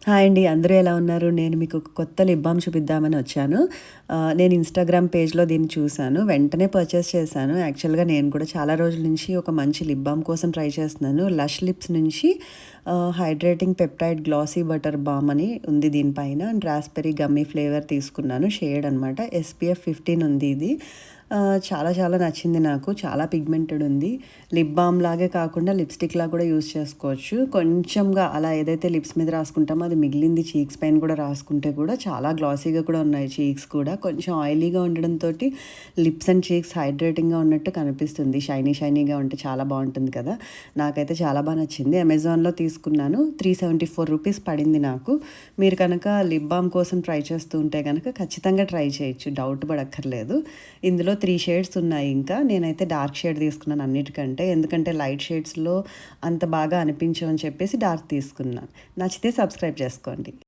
Hi అండి. అందరూ ఎలా ఉన్నారు? నేను మీకు ఒక కొత్త లిప్ బామ్ చూపిద్దామని వచ్చాను. నేను ఇన్‌స్టాగ్రామ్ పేజ్‌లో దీన్ని చూసాను. వెంటనే పర్చేస్ చేశాను. యాక్చువల్‌గా నేను కూడా చాలా రోజుల నుంచి ఒక మంచి లిప్ బామ్ కోసం ట్రై చేస్తున్నాను. లష్ లిప్స్ నుంచి hydrating peptide glossy butter balm అని ఉంది దీనిపైన. అండ్ రాస్బెర్రీ గమ్మీ ఫ్లేవర్ తీసుకున్నాను. షేడ్ అనమాట. SPF 15 ఉంది ఇది. చాలా చాలా నచ్చింది నాకు. చాలా పిగ్మెంటెడ్ ఉంది. లిప్ బామ్ లాగే కాకుండా లిప్‌స్టిక్‌లా కూడా యూజ్ చేసుకోవచ్చు. కొంచెంగా అలా ఏదైతే లిప్స్ మీద రాసుకుంటామో అది మిగిలింది చీక్స్ పైన కూడా రాసుకుంటే కూడా చాలా గ్లాసీగా కూడా ఉన్నాయి చీక్స్ కూడా. కొంచెం ఆయిలీగా ఉండడంతోటి లిప్స్ అండ్ చీక్స్ హైడ్రేటింగ్‌గా ఉన్నట్టు కనిపిస్తుంది. షైనీగా ఉంటే చాలా బావుంటుంది కదా! నాకైతే చాలా నచ్చింది. అమెజాన్‌లో తీసుకున్నాను. ₹374 పడింది నాకు. మీరు కనుక లిప్ బామ్ కోసం ట్రై చేస్తూ ఉంటే గనక ఖచ్చితంగా ట్రై చేయొచ్చు. డౌట్ పడక్కర్లేదు. ఇందులో 3 షేడ్స్ ఉన్నాయి ఇంకా. నేనైతే డార్క్ షేడ్ తీసుకున్నాను అన్నిటికంటే. ఎందుకంటే లైట్ షేడ్స్‌లో అంత బాగా అనిపించవని చెప్పేసి డార్క్ తీసుకున్నాను. నచ్చితే సబ్స్క్రైబ్ చేసుకోండి.